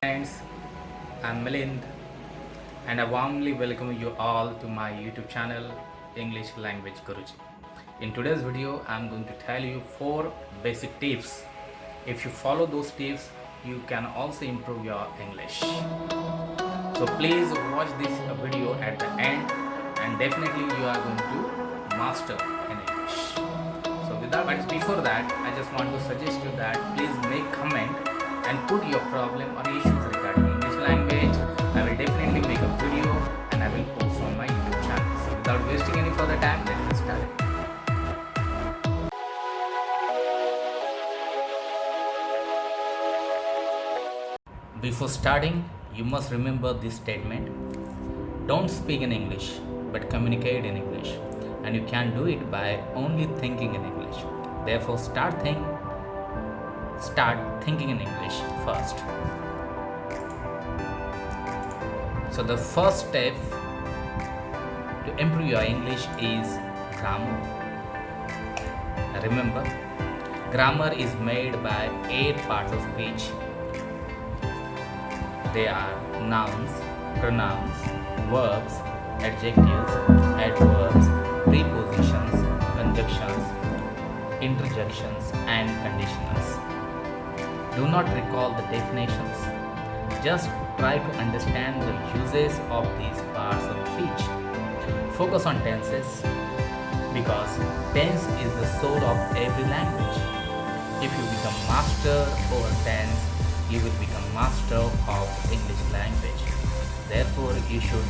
Friends, I'm Milind and I warmly welcome you all to my YouTube channel English Language Guruji. In today's video, I'm going to tell you 4 basic tips. If you follow those tips, you can also improve your English. So please watch this video at the end and definitely you are going to master in English. So but before that, I just want to suggest you that please make comment and put your problem or issues regarding English language. I will definitely make a video and I will post on my YouTube channel. So without wasting any further time, let's get started. Before starting, you must remember this statement. Don't speak in English, but communicate in English. And you can do it by only thinking in English. Therefore, start thinking in English first. So the first step to improve your English is grammar. Remember, grammar is made by 8 parts of speech. They are nouns, pronouns, verbs, adjectives, adverbs, prepositions, conjunctions, interjections, and conditionals. Do not recall the definitions. Just try to understand the uses of these parts of speech. Focus on tenses because tense is the soul of every language. If you become master over tense, you will become master of English language. Therefore, you should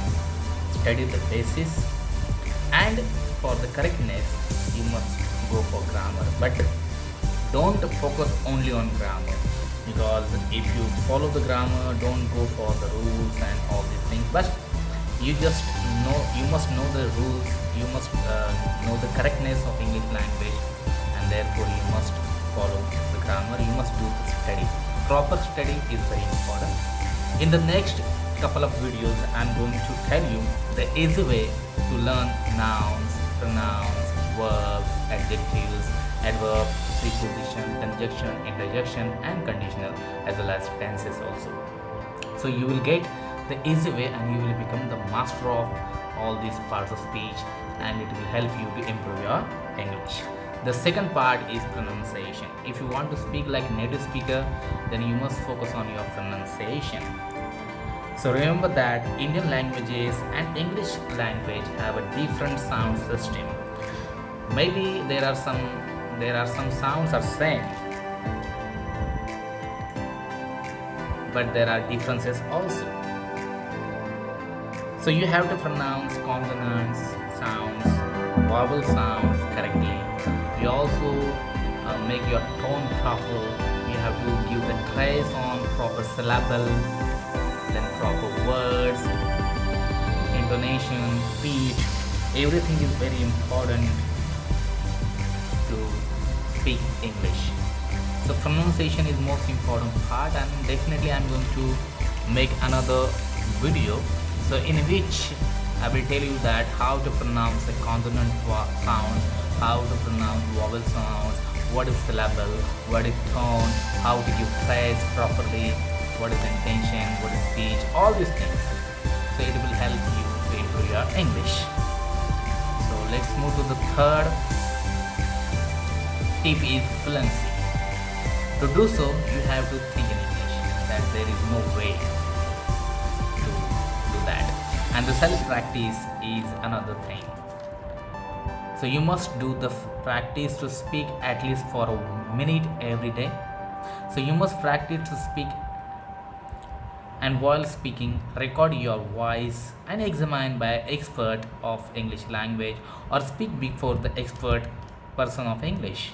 study the basis, and for the correctness, you must go for grammar. But don't focus only on grammar, because if you follow the grammar, don't go for the rules and all these things. But you must know the rules, you must know the correctness of English language, and therefore you must follow the grammar. You must do the study. Proper study is very important. In the next couple of videos, I'm going to tell you the easy way to learn nouns, pronouns, verbs, adjectives, adverb, preposition, conjunction, interjection, and conditional, as well as tenses also. So you will get the easy way and you will become the master of all these parts of speech, and it will help you to improve your English. The second part is pronunciation. If you want to speak like a native speaker, then you must focus on your pronunciation. So remember that Indian languages and English language have a different sound system. Maybe there are some sounds are same, but there are differences also. So you have to pronounce consonants, sounds, vowel sounds correctly. You also make your tone proper. You have to give the trace on proper syllable, then proper words, intonation, speech. Everything is very important to speak English. So pronunciation is most important part, and definitely I'm going to make another video, so in which I will tell you that how to pronounce the consonant sound, how to pronounce vowel sounds, what is syllable, what is tone, how to give phrase properly, what is intention, what is speech, all these things. So it will help you to improve your English. So let's move to the third tip is fluency. To do so, you have to think in English. That there is no way to do that. And the self-practice is another thing. So you must do the practice to speak at least for a minute every day. So you must practice to speak, and while speaking, record your voice and examine by an expert of English language, or speak before the expert person of English.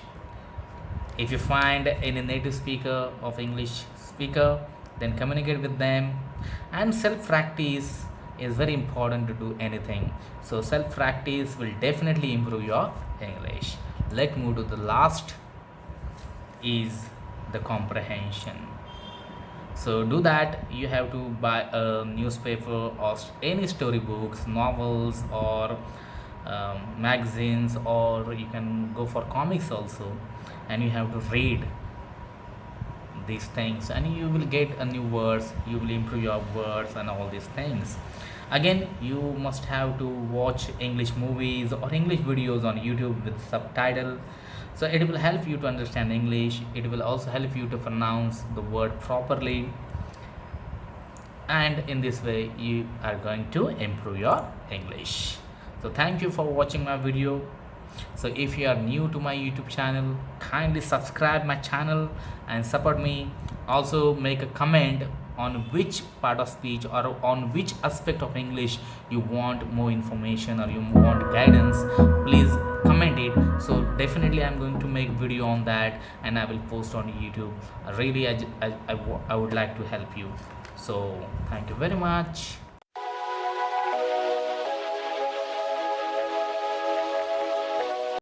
If you find any native speaker of English speaker, then communicate with them. And self-practice is very important to do anything. So self-practice will definitely improve your English. Let's move to the last is the comprehension. So do that, you have to buy a newspaper or any storybooks, novels, or magazines, or you can go for comics also, and you have to read these things, and you will get a new words, you will improve your words and all these things. Again, you must have to watch English movies or English videos on YouTube with subtitle, so it will help you to understand English. It will also help you to pronounce the word properly, and in this way you are going to improve your English. So thank you for watching my video. So if you are new to my YouTube channel, kindly subscribe my channel and support me. Also make a comment on which part of speech or on which aspect of English you want more information or you want guidance. Please comment it, so definitely I'm going to make video on that and I will post on YouTube. Really, I would like to help you. So thank you very much.